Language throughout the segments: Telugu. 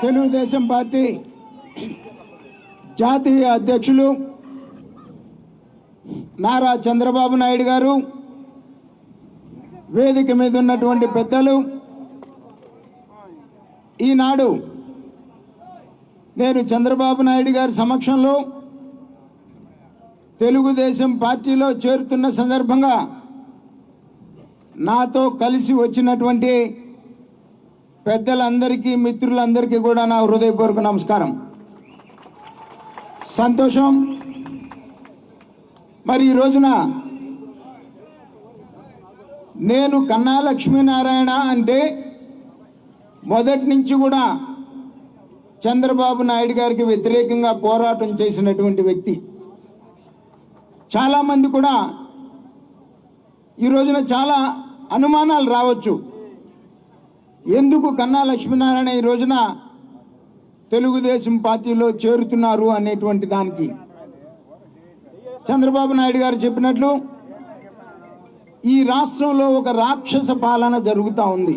తెలుగుదేశం పార్టీ జాతీయ అధ్యక్షులు నారా చంద్రబాబు నాయుడు గారు, వేదిక మీద ఉన్నటువంటి పెద్దలు, ఈనాడు నేను చంద్రబాబు నాయుడు గారి సమక్షంలో తెలుగుదేశం పార్టీలో చేరుతున్న సందర్భంగా నాతో కలిసి వచ్చినటువంటి పెద్దలందరికీ, మిత్రులందరికీ కూడా నా హృదయపూర్వక నమస్కారం. సంతోషం. మరి ఈ రోజున నేను కన్నా లక్ష్మీనారాయణ అంటే మొదటి నుంచి కూడా చంద్రబాబు నాయుడు గారికి వ్యతిరేకంగా పోరాటం చేసినటువంటి వ్యక్తి. చాలామంది కూడా ఈ రోజున చాలా అనుమానాలు రావచ్చు. ఎందుకు కన్నా లక్ష్మీనారాయణ ఈ రోజున తెలుగుదేశం పార్టీలో చేరుతున్నారు అనేటువంటి దానికి చంద్రబాబు నాయుడు గారు చెప్పినట్లు ఈ రాష్ట్రంలో ఒక రాక్షస పాలన జరుగుతూ ఉంది.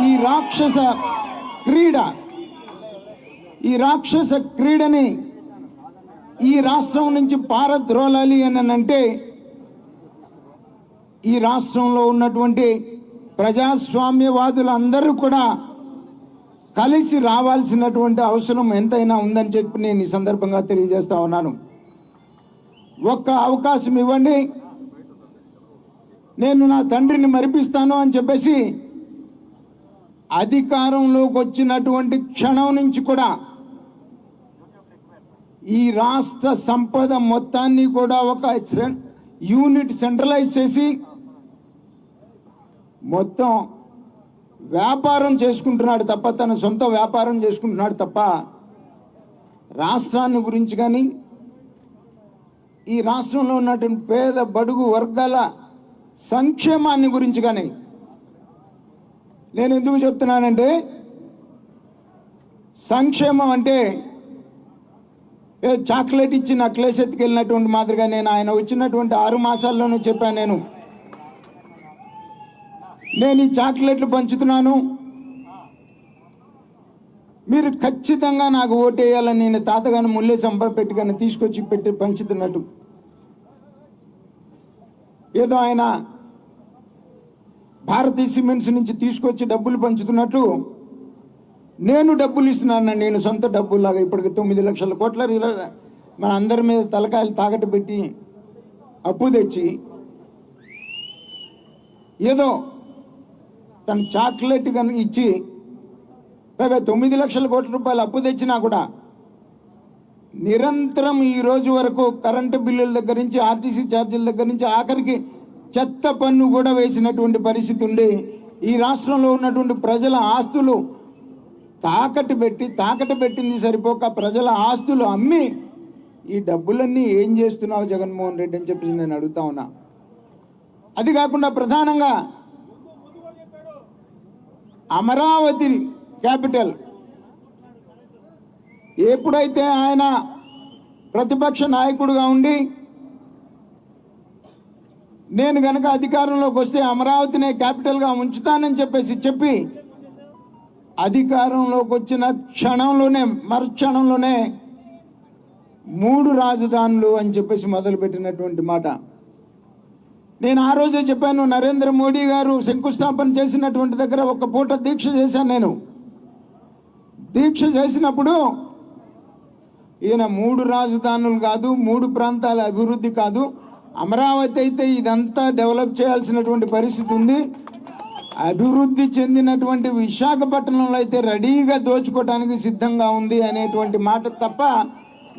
ఈ రాక్షస క్రీడని ఈ రాష్ట్రం నుంచి పారద్రోలాలి అని అంటే ఈ రాష్ట్రంలో ఉన్నటువంటి ప్రజాస్వామ్యవాదులందరూ కూడా కలిసి రావాల్సినటువంటి అవసరం ఎంతైనా ఉందని చెప్పి నేను ఈ సందర్భంగా తెలియజేస్తా ఉన్నాను. ఒక్క అవకాశం ఇవ్వండి, నేను నా తండ్రిని మరిపిస్తాను అని చెప్పేసి అధికారంలోకి వచ్చినటువంటి క్షణం నుంచి కూడా ఈ రాష్ట్ర సంపద మొత్తాన్ని కూడా ఒక యూనిట్ సెంట్రలైజ్ చేసి మొత్తం వ్యాపారం చేసుకుంటున్నాడు తప్ప, తన సొంత వ్యాపారం చేసుకుంటున్నాడు తప్ప రాష్ట్రాన్ని గురించి కానీ ఈ రాష్ట్రంలో ఉన్నటువంటి పేద బడుగు వర్గాల సంక్షేమాన్ని గురించి కానీ. నేను ఎందుకు చెప్తున్నానంటే, సంక్షేమం అంటే చాక్లెట్ ఇచ్చి నక్లెస్ ఎత్తుకెళ్ళినటువంటి మాదిరిగా నేను ఆయన వచ్చినటువంటి 6 మాసాల్లోనూ చెప్పాను. నేను ఈ చాక్లెట్లు పంచుతున్నాను, మీరు ఖచ్చితంగా నాకు ఓటేయాలని నేను తాతగాను ముల్లే సంప పెట్టుకొని తీసుకొచ్చి పెట్టి పంచుతున్నట్టు. ఏదో ఆయన భారతీయ సిమెంట్స్ నుంచి తీసుకొచ్చి డబ్బులు పంచుతున్నట్టు నేను డబ్బులు ఇస్తున్నాను. నేను సొంత డబ్బులాగా ఇప్పటికి 9 లక్షల కోట్ల మన అందరి మీద తలకాయలు తాకట్టు పెట్టి అప్పు తెచ్చి ఏదో తను చాక్లెట్ కనుక ఇచ్చి పైగా 9 లక్షల కోట్ల రూపాయలు అప్పు తెచ్చినా కూడా నిరంతరం ఈ రోజు వరకు కరెంటు బిల్లుల దగ్గర నుంచి, ఆర్టీసీ ఛార్జీల దగ్గర నుంచి ఆఖరికి చెత్త పన్ను కూడా వేసినటువంటి పరిస్థితి ఉండి ఈ రాష్ట్రంలో ఉన్నటువంటి ప్రజల ఆస్తులు తాకట్టు పెట్టింది సరిపోక ప్రజల ఆస్తులు అమ్మి ఈ డబ్బులన్నీ ఏం చేస్తున్నావు జగన్మోహన్ రెడ్డి అని చెప్పేసి నేను అడుగుతా ఉన్నా. అది కాకుండా ప్రధానంగా అమరావతి క్యాపిటల్ ఎప్పుడైతే ఆయన ప్రతిపక్ష నాయకుడిగా ఉండి నేను గనక అధికారంలోకి వస్తే అమరావతినే క్యాపిటల్గా ఉంచుతానని చెప్పి అధికారంలోకి వచ్చిన మరుక్షణంలోనే 3 రాజధానులు అని చెప్పేసి మొదలుపెట్టినటువంటి మాట. నేను ఆ రోజే చెప్పాను, నరేంద్ర మోడీ గారు శంకుస్థాపన చేసినటువంటి దగ్గర ఒక పూట దీక్ష చేశాను. నేను దీక్ష చేసినప్పుడు ఈయన 3 రాజధానులు కాదు, 3 ప్రాంతాల అభివృద్ధి కాదు, అమరావతి అయితే ఇదంతా డెవలప్ చేయాల్సినటువంటి పరిస్థితి ఉంది, అభివృద్ధి చెందినటువంటి విశాఖపట్నంలో అయితే రెడీగా దోచుకోవడానికి సిద్ధంగా ఉంది అనేటువంటి మాట తప్ప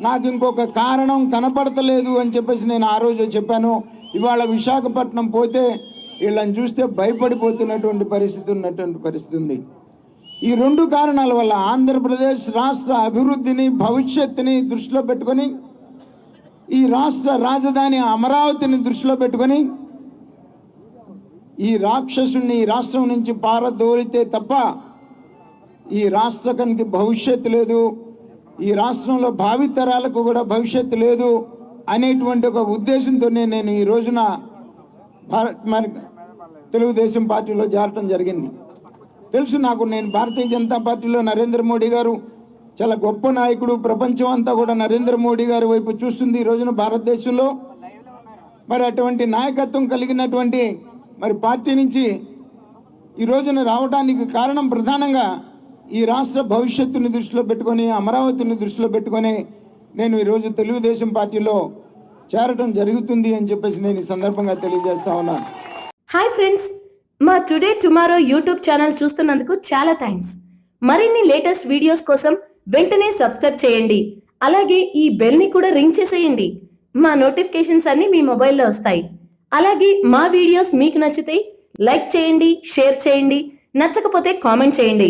నాకు ఇంకొక కారణం కనపడతలేదు అని చెప్పేసి నేను ఆ రోజు చెప్పాను. ఇవాళ విశాఖపట్నం పోతే వీళ్ళని చూస్తే భయపడిపోతున్నటువంటి పరిస్థితి ఉంది. ఈ 2 కారణాల వల్ల ఆంధ్రప్రదేశ్ రాష్ట్ర అభివృద్ధిని, భవిష్యత్తుని దృష్టిలో పెట్టుకొని, ఈ రాష్ట్ర రాజధాని అమరావతిని దృష్టిలో పెట్టుకొని ఈ రాక్షసుని ఈ రాష్ట్రం నుంచి పారదోలితే తప్ప ఈ రాష్ట్రానికి భవిష్యత్తు లేదు, ఈ రాష్ట్రంలో భావితరాలకు కూడా భవిష్యత్తు లేదు అనేటువంటి ఒక ఉద్దేశంతోనే నేను ఈ రోజున తెలుగుదేశం పార్టీలో చేరటం జరిగింది. తెలుసు నాకు. నేను భారతీయ జనతా పార్టీలో నరేంద్ర మోడీ గారు చాలా గొప్ప నాయకుడు. ప్రపంచం అంతా కూడా నరేంద్ర మోడీ గారి వైపు చూస్తుంది ఈ రోజున భారతదేశంలో. మరి అటువంటి నాయకత్వం కలిగినటువంటి మరి పార్టీ నుంచి ఈ రోజున రావడానికి కారణం ప్రధానంగా ఈ రాష్ట్ర భవిష్యత్తుని దృష్టిలో పెట్టుకొని, అమరావతిని దృష్టిలో పెట్టుకొని నేను ఈరోజు తెలుగుదేశం పార్టీలో చేరటం జరుగుతుంది అని చెప్పేసి నేను ఈ సందర్భంగా తెలియజేస్తా ఉన్నాను. హాయ్ ఫ్రెండ్స్, మా టుడే టుమారో యూట్యూబ్ ఛానల్ చూస్తున్నందుకు చాలా థ్యాంక్స్. మరిన్ని లేటెస్ట్ వీడియోస్ కోసం వెంటనే సబ్స్క్రైబ్ చేయండి. అలాగే ఈ బెల్ ని కూడా రింగ్ చేసేయండి. మా నోటిఫికేషన్స్ అన్ని మీ మొబైల్లో వస్తాయి. అలాగే మా వీడియోస్ మీకు నచ్చితే లైక్ చేయండి, షేర్ చేయండి, నచ్చకపోతే కామెంట్ చేయండి.